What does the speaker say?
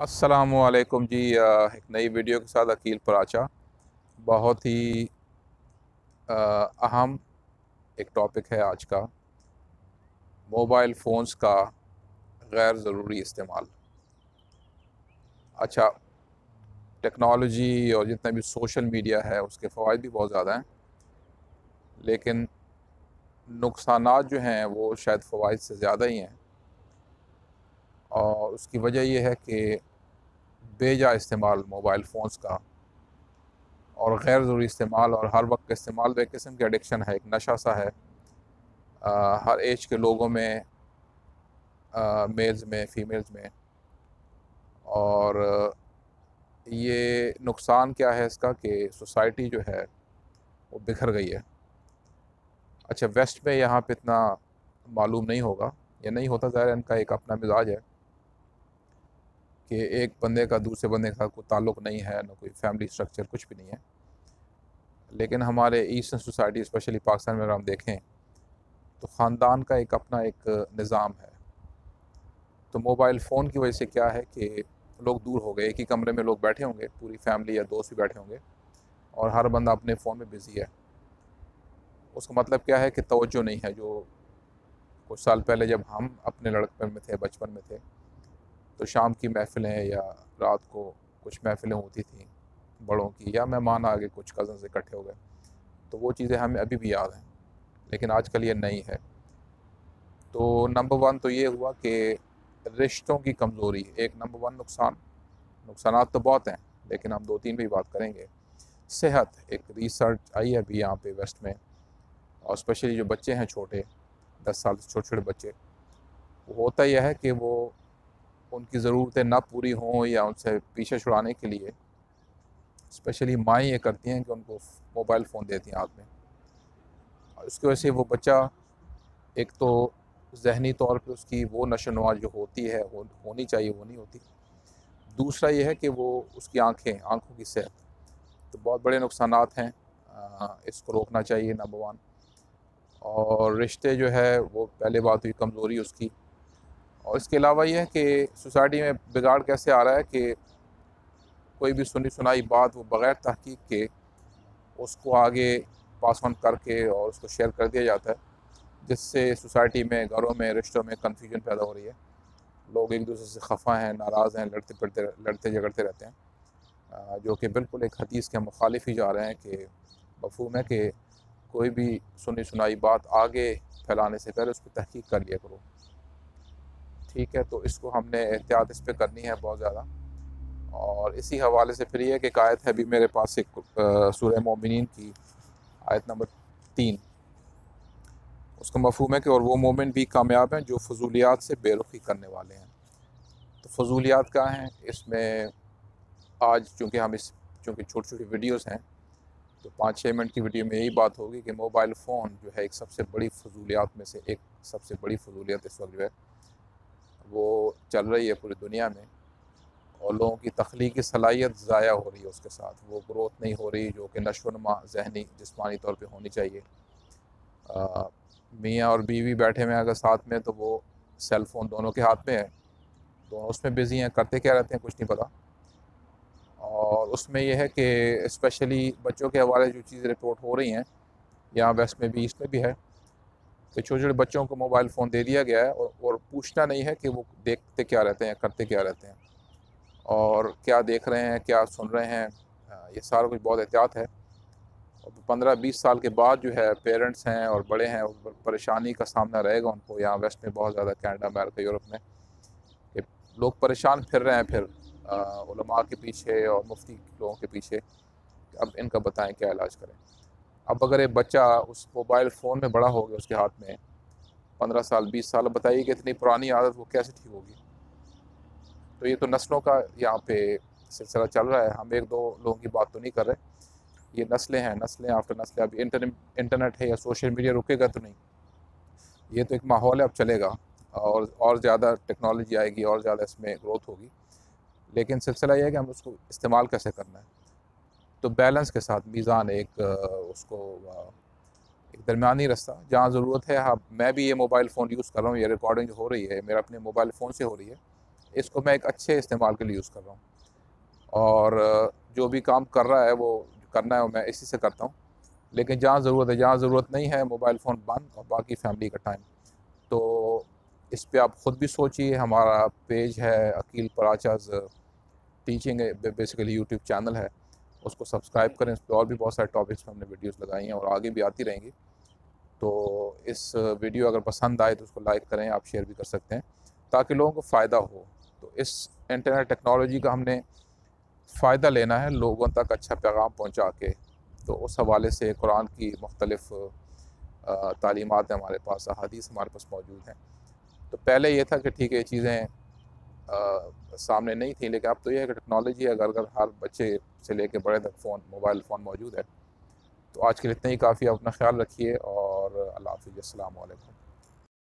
अस्सलामुअलैकुम जी। एक नई वीडियो के साथ अकील पराचा। बहुत ही अहम एक टॉपिक है आज का, मोबाइल फ़ोन्स का गैर ज़रूरी इस्तेमाल। अच्छा, टेक्नोलॉजी और जितना भी सोशल मीडिया है उसके फ़वाइद भी बहुत ज़्यादा हैं, लेकिन नुकसानात जो हैं वो शायद फ़वाइद से ज़्यादा ही हैं। और उसकी वजह ये है कि बेजा इस्तेमाल मोबाइल फ़ोन्स का और गैर ज़रूरी इस्तेमाल और हर वक्त का इस्तेमाल एक किस्म की एडिक्शन है, एक नशा सा है। हर एज के लोगों में, मेल्स में, फीमेल्स में। और ये नुकसान क्या है इसका कि सोसाइटी जो है वो बिखर गई है। अच्छा, वेस्ट में यहाँ पे इतना मालूम नहीं होगा या नहीं होता, ज़ाहिर है इनका एक अपना मिजाज है कि एक बंदे का दूसरे बंदे के साथ कोई ताल्लुक़ नहीं है, ना कोई फैमिली स्ट्रक्चर, कुछ भी नहीं है। लेकिन हमारे ईस्टर्न सोसाइटी, स्पेशली पाकिस्तान में अगर हम देखें तो ख़ानदान का एक अपना एक निज़ाम है। तो मोबाइल फ़ोन की वजह से क्या है कि लोग दूर हो गए, एक ही कमरे में लोग बैठे होंगे, पूरी फैमिली या दोस्त भी बैठे होंगे और हर बंदा अपने फ़ोन में बिज़ी है। उसका मतलब क्या है कि तवज्जो नहीं है। जो कुछ साल पहले जब हम अपने लड़कपन में थे, बचपन में थे, तो शाम की महफ़िलें या रात को कुछ महफ़िलें होती थीं बड़ों की, या मेहमान आ गए, कुछ कज़न्स इकट्ठे हो गए, तो वो चीज़ें हमें अभी भी याद हैं। लेकिन आजकल ये नहीं है। तो नंबर वन तो ये हुआ कि रिश्तों की कमज़ोरी एक नंबर वन नुकसान। नुकसानात तो बहुत हैं, लेकिन हम दो तीन पे ही बात करेंगे। सेहत, एक रिसर्च आई है अभी यहाँ पे वेस्ट में, और स्पेशली जो बच्चे हैं छोटे, 10 साल से छोटे छोटे बच्चे, वो होता यह है कि वो उनकी ज़रूरतें ना पूरी हों या उनसे पीछे छुड़ाने के लिए स्पेशली माएँ ये करती हैं कि उनको मोबाइल फ़ोन देती हैं हाथ में। और उसकी वजह से वो बच्चा, एक तो ज़हनी तौर पे उसकी वो नशोनुमा जो होती है, होनी चाहिए, वो नहीं होती। दूसरा ये है कि वो उसकी आँखों की सेहत, तो बहुत बड़े नुकसानात हैं। इसको रोकना चाहिए, नंबर वन। और रिश्ते जो है वो पहले बात हुई कमज़ोरी उसकी। और इसके अलावा ये है कि सोसाइटी में बिगाड़ कैसे आ रहा है कि कोई भी सुनी सुनाई बात वो बग़ैर तहकीक के उसको आगे पास ऑन करके और उसको शेयर कर दिया जाता है, जिससे सोसाइटी में, घरों में, रिश्तों में कन्फ्यूजन पैदा हो रही है। लोग एक दूसरे से खफा हैं, नाराज़ हैं, लड़ते झगड़ते रहते हैं, जो कि बिल्कुल एक हदीस के मुखालिफ ही जा रहे हैं कि मफ़हूम है कि कोई भी सुनी सुनाई बात आगे फैलाने से पहले उसकी तहकीक कर लिया करो। ठीक है, तो इसको हमने एहतियात इस पे करनी है बहुत ज़्यादा। और इसी हवाले से फिर ये एक आयत है अभी मेरे पास, एक सूरह मोमिनीन की आयत नंबर 3। उसका मफ़हूम है कि और वो मोमिन भी कामयाब हैं जो फ़ज़ूलियात से बेरुखी करने वाले हैं। तो फ़ज़ूलियात क्या हैं इसमें? आज चूँकि छोटी-छोटी वीडियोज़ हैं, तो 5-6 मिनट की वीडियो में यही बात होगी कि मोबाइल फ़ोन जो है एक सबसे बड़ी फ़ज़ूलियात में से एक सबसे बड़ी फ़ज़ूलियत इस वक़्त जो है वो चल रही है पूरी दुनिया में। और लोगों की तख्लीकी सलाहियत ज़ाया हो रही है उसके साथ, वो ग्रोथ नहीं हो रही जो कि नशो-नुमा ज़हनी जिस्मानी तौर पे होनी चाहिए। मियाँ और बीवी बैठे हुए हैं अगर साथ में, तो वो सेल फ़ोन दोनों के हाथ में है, दोनों उसमें बिज़ी हैं, करते क्या रहते हैं कुछ नहीं पता। और उसमें यह है कि स्पेशली बच्चों के हवाले जो चीज़ें रिपोर्ट हो रही हैं, यहाँ वेस्ट में भी, ईस्ट में भी है, कि छोटे-छोटे बच्चों को मोबाइल फ़ोन दे दिया गया है और पूछना नहीं है कि वो देखते क्या रहते हैं, करते क्या रहते हैं और क्या देख रहे हैं, क्या सुन रहे हैं। ये सारा कुछ बहुत एहतियात है। और 15-20 साल के बाद जो है पेरेंट्स हैं और बड़े हैं, वो परेशानी का सामना रहेगा उनको, यहाँ वेस्ट में बहुत ज़्यादा, कनाडा, अमेरिका, यूरोप में, कि लोग परेशान फिर रहे हैं फिर उलमा के पीछे और मुफ्ती लोगों के पीछे, कि अब इनका बताएं क्या इलाज करें। अब अगर एक बच्चा उस मोबाइल फ़ोन में बड़ा हो गया उसके हाथ में, 15 साल, 20 साल, अब बताइए कि इतनी पुरानी आदत वो कैसे ठीक होगी। तो ये तो नस्लों का यहाँ पे सिलसिला चल रहा है, हम एक दो लोगों की बात तो नहीं कर रहे, ये नस्लें हैं, नस्लें आफ्टर नस्लें। अब इंटरनेट है या सोशल मीडिया रुकेगा तो नहीं, ये तो एक माहौल है, अब चलेगा और ज़्यादा टेक्नोलॉजी आएगी और ज़्यादा इसमें ग्रोथ होगी। लेकिन सिलसिला ये है कि हम उसको इस्तेमाल कैसे करना है। तो बैलेंस के साथ मीज़ान, एक उसको एक दरमियानी रास्ता, जहाँ ज़रूरत है। हाँ, मैं भी ये मोबाइल फ़ोन यूज़ कर रहा हूँ, ये रिकॉर्डिंग जो हो रही है मेरा अपने मोबाइल फ़ोन से हो रही है, इसको मैं एक अच्छे इस्तेमाल के लिए यूज़ कर रहा हूँ। और जो भी काम कर रहा है वो करना है, मैं इसी से करता हूँ। लेकिन जहाँ ज़रूरत है, जहाँ ज़रूरत नहीं है, मोबाइल फ़ोन बंद, और बाकी फैमिली का टाइम। तो इस पे आप ख़ुद भी सोचिए। हमारा पेज है Akeel Paracha's teaching, basically YouTube channel है, उसको सब्सक्राइब करें। इस पे और भी बहुत सारे टॉपिक्स पे हमने वीडियोस लगाई हैं और आगे भी आती रहेंगी। तो इस वीडियो अगर पसंद आए तो उसको लाइक करें, आप शेयर भी कर सकते हैं ताकि लोगों को फ़ायदा हो। तो इस इंटरनेट टेक्नोलॉजी का हमने फ़ायदा लेना है, लोगों तक अच्छा पैगाम पहुँचा के। तो उस हवाले से कुरान की मुख्तलिफ़ तालीमात हैं हमारे पास, अहादीस हमारे पास मौजूद हैं। तो पहले ये था कि ठीक है ये चीज़ें सामने नहीं थी, लेकिन अब तो ये है कि टेक्नोलॉजी अगर हर बच्चे से लेके बड़े तक मोबाइल फ़ोन मौजूद है। तो आज के लिए इतना ही काफ़ी है। अपना ख्याल रखिए और अल्लाह हाफ़िज़। अस्सलामु अलैकुम।